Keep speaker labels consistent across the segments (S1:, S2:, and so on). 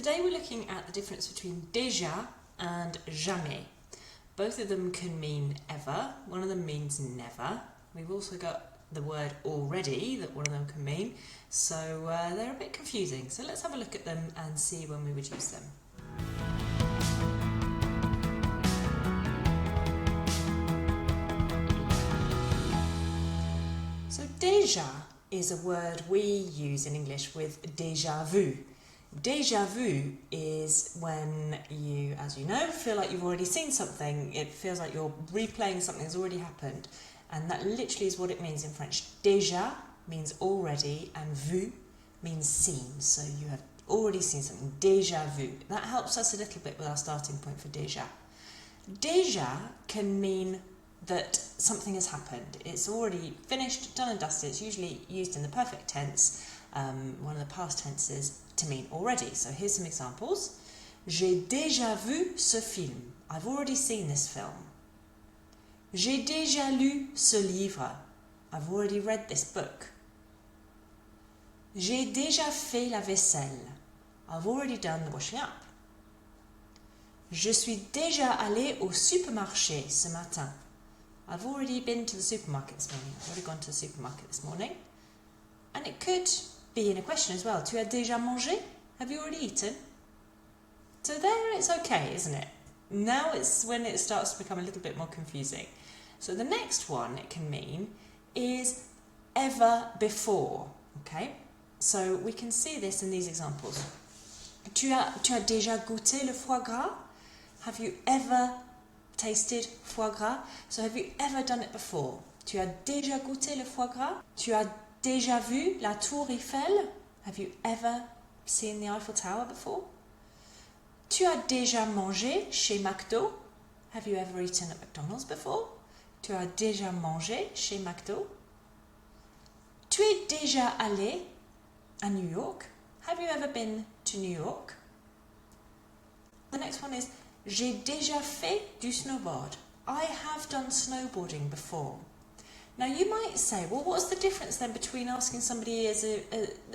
S1: Today we're looking at the difference between déjà and jamais. Both of them can mean ever, one of them means never. We've also got the word already that one of them can mean, so they're a bit confusing. So let's have a look at them and see when we would use them. So déjà is a word we use in English with déjà vu. Déjà vu is when you, as you know, feel like you've already seen something. It feels like you're replaying something that's already happened. And that literally is what it means in French. Déjà means already and vu means seen. So you have already seen something. Déjà vu. That helps us a little bit with our starting point for déjà. Déjà can mean that something has happened. It's already finished, done and dusted. It's usually used in the perfect tense, one of the past tenses, to mean already. So here's some examples. J'ai déjà vu ce film. I've already seen this film. J'ai déjà lu ce livre. I've already read this book. J'ai déjà fait la vaisselle. I've already done the washing up. Je suis déjà allé au supermarché ce matin. I've already been to the supermarket this morning. I've already gone to the supermarket this morning. And it could be in a question as well. Tu as déjà mangé? Have you already eaten? So there it's okay, isn't it? Now it's when it starts to become a little bit more confusing. So the next one it can mean is ever before. Okay? So we can see this in these examples. Tu as déjà goûté le foie gras? Have you ever tasted foie gras? So have you ever done it before? Tu as déjà goûté le foie gras? Tu as déjà vu la tour Eiffel? Have you ever seen the Eiffel Tower before? Tu as déjà mangé chez McDo? Have you ever eaten at McDonald's before? Tu as déjà mangé chez McDo? Tu es déjà allé à New York? Have you ever been to New York? The next one is j'ai déjà fait du snowboard. I have done snowboarding before. Now you might say, well, what's the difference then between asking somebody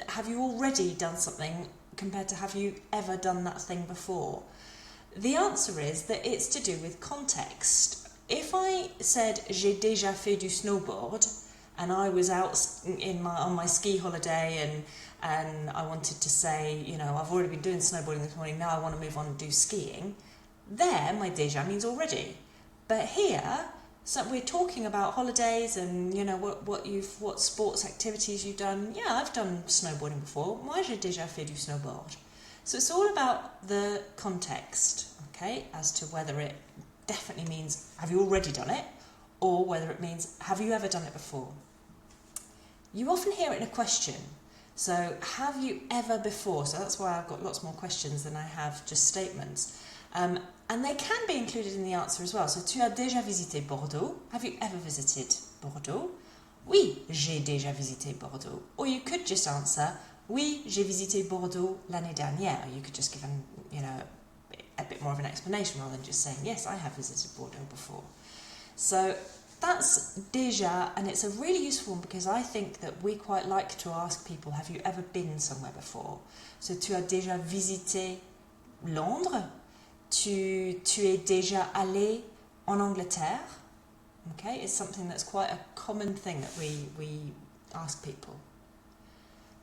S1: have you already done something compared to have you ever done that thing before? The answer is that it's to do with context. If I said j'ai déjà fait du snowboard and I was out on my ski holiday and I wanted to say, you know, I've already been doing snowboarding this morning, now I want to move on and do skiing, there my déjà means already. But here, so we're talking about holidays and, you know, what sports activities you've done. Yeah, I've done snowboarding before. Moi, j'ai déjà fait du snowboard. So it's all about the context, okay, as to whether it definitely means have you already done it or whether it means have you ever done it before. You often hear it in a question. So have you ever before? So that's why I've got lots more questions than I have just statements. And they can be included in the answer as well. So, tu as déjà visité Bordeaux? Have you ever visited Bordeaux? Oui, j'ai déjà visité Bordeaux. Or you could just answer, oui, j'ai visité Bordeaux l'année dernière. You could just give a bit more of an explanation rather than just saying, yes, I have visited Bordeaux before. So that's déjà, and it's a really useful one because I think that we quite like to ask people, have you ever been somewhere before? So, tu as déjà visité Londres? Tu es déjà allé en Angleterre? Okay, it's something that's quite a common thing that we ask people.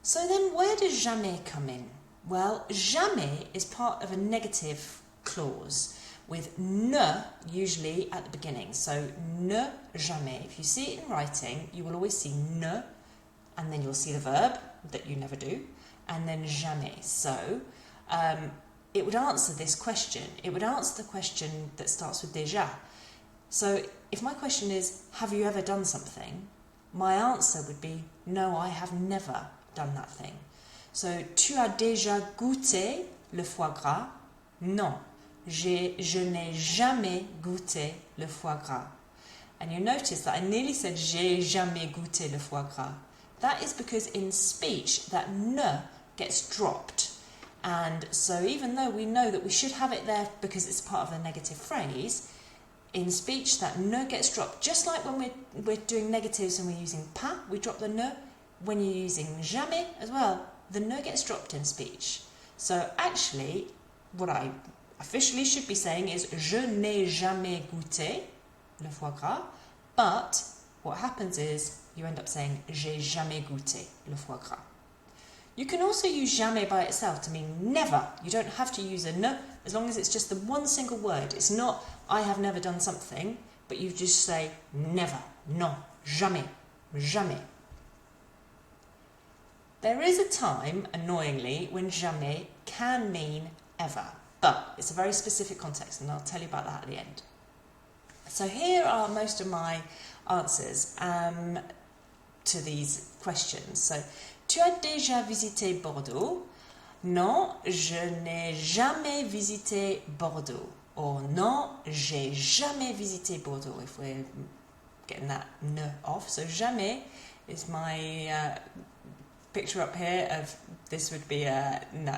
S1: So then where does jamais come in? Well, jamais is part of a negative clause with ne usually at the beginning. So ne jamais. If you see it in writing, you will always see ne and then you'll see the verb that you never do and then jamais. So it would answer this question. It would answer the question that starts with déjà. So if my question is, have you ever done something? My answer would be, no, I have never done that thing. So, tu as déjà goûté le foie gras? Non, je n'ai jamais goûté le foie gras. And you notice that I nearly said j'ai jamais goûté le foie gras. That is because in speech, that ne gets dropped. And so even though we know that we should have it there because it's part of the negative phrase, in speech that ne gets dropped. Just like when we're doing negatives and we're using pas, we drop the ne. When you're using jamais as well, the ne gets dropped in speech. So actually, what I officially should be saying is je n'ai jamais goûté le foie gras, but what happens is you end up saying j'ai jamais goûté le foie gras. You can also use jamais by itself to mean never. You don't have to use a ne as long as it's just the one single word. It's not I have never done something, but you just say never, non, jamais, jamais. There is a time, annoyingly, when jamais can mean ever, but it's a very specific context, and I'll tell you about that at the end. So here are most of my answers to these questions. So, tu as déjà visité Bordeaux? Non, je n'ai jamais visité Bordeaux. Or non, j'ai jamais visité Bordeaux, if we're getting that ne off. So jamais is my picture up here of this would be a no.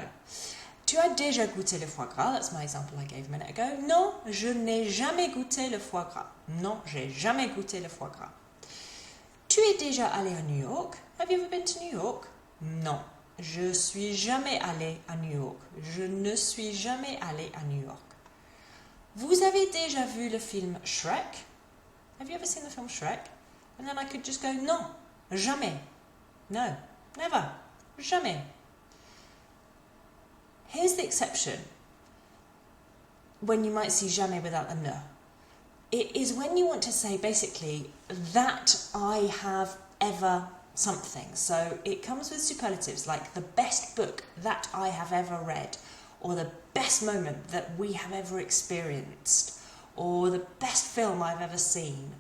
S1: Tu as déjà goûté le foie gras? That's my example I gave a minute ago. Non, je n'ai jamais goûté le foie gras. Non, j'ai jamais goûté le foie gras. Tu es déjà allé à New York? Have you ever been to New York? Non, je suis jamais allé à New York. Je ne suis jamais allé à New York. Vous avez déjà vu le film Shrek? Have you ever seen the film Shrek? And then I could just go, non, jamais. No, never, jamais. Here's the exception when you might see jamais without a ne. It is when you want to say basically that I have ever something. So it comes with superlatives like the best book that I have ever read, or the best moment that we have ever experienced, or the best film I've ever seen,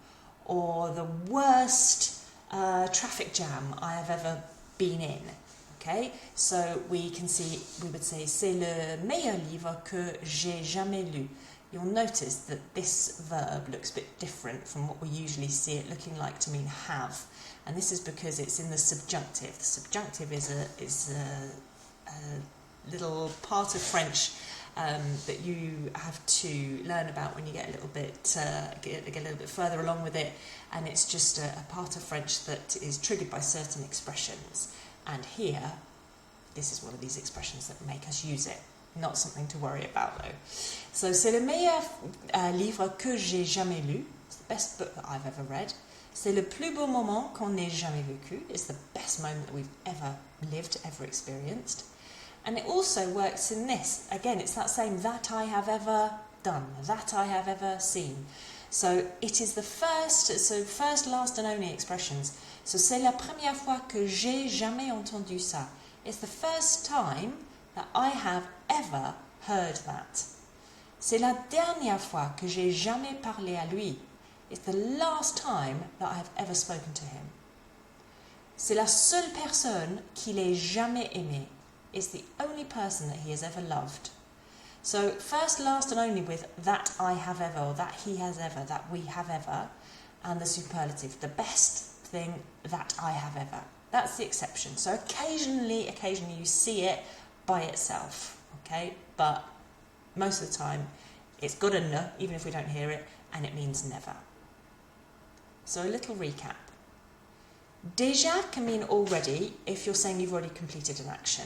S1: or the worst traffic jam I have ever been in. Okay, so we would say c'est le meilleur livre que j'ai jamais lu. You'll notice that this verb looks a bit different from what we usually see it looking like to mean have, and this is because it's in the subjunctive. The subjunctive is a little part of French that you have to learn about when you get a little bit further along with it, and it's just a part of French that is triggered by certain expressions. And here, this is one of these expressions that make us use it. Not something to worry about though. So, c'est le meilleur livre que j'ai jamais lu. It's the best book that I've ever read. C'est le plus beau moment qu'on ait jamais vécu. It's the best moment that we've ever lived, ever experienced. And it also works in this. Again, it's that same that I have ever done, that I have ever seen. So it is the first, last and only expressions. So c'est la première fois que j'ai jamais entendu ça. It's the first time that I have ever heard that. C'est la dernière fois que j'ai jamais parlé à lui. It's the last time that I have ever spoken to him. C'est la seule personne qu'il ait jamais aimé. It's the only person that he has ever loved. So first, last and only with that I have ever, or that he has ever, that we have ever, and the superlative, the best thing that I have ever. That's the exception. So occasionally you see it by itself, okay? But most of the time it's got a ne, even if we don't hear it, and it means never. So a little recap. Déjà can mean already if you're saying you've already completed an action.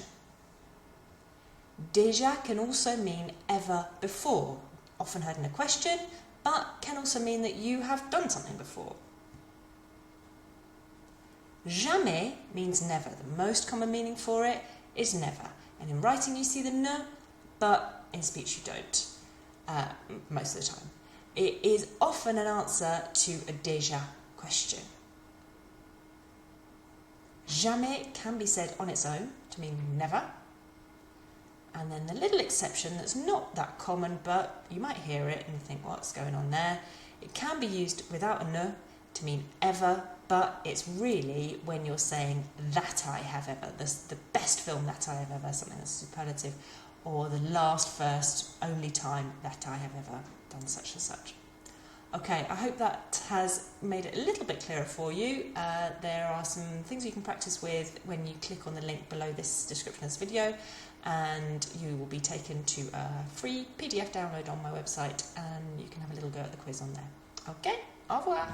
S1: Déjà can also mean ever before, often heard in a question, but can also mean that you have done something before. Jamais means never. The most common meaning for it is never. And in writing you see the ne, but in speech you don't, most of the time. It is often an answer to a déjà question. Jamais can be said on its own to mean never. And then the little exception that's not that common, but you might hear it and think, what's going on there? It can be used without a ne to mean ever, but it's really when you're saying that I have ever, the best film that I have ever, something that's superlative, or the last, first, only time that I have ever done such and such. Okay, I hope that has made it a little bit clearer for you. There are some things you can practice with when you click on the link below this description of this video, and you will be taken to a free PDF download on my website, and you can have a little go at the quiz on there. Okay, au revoir.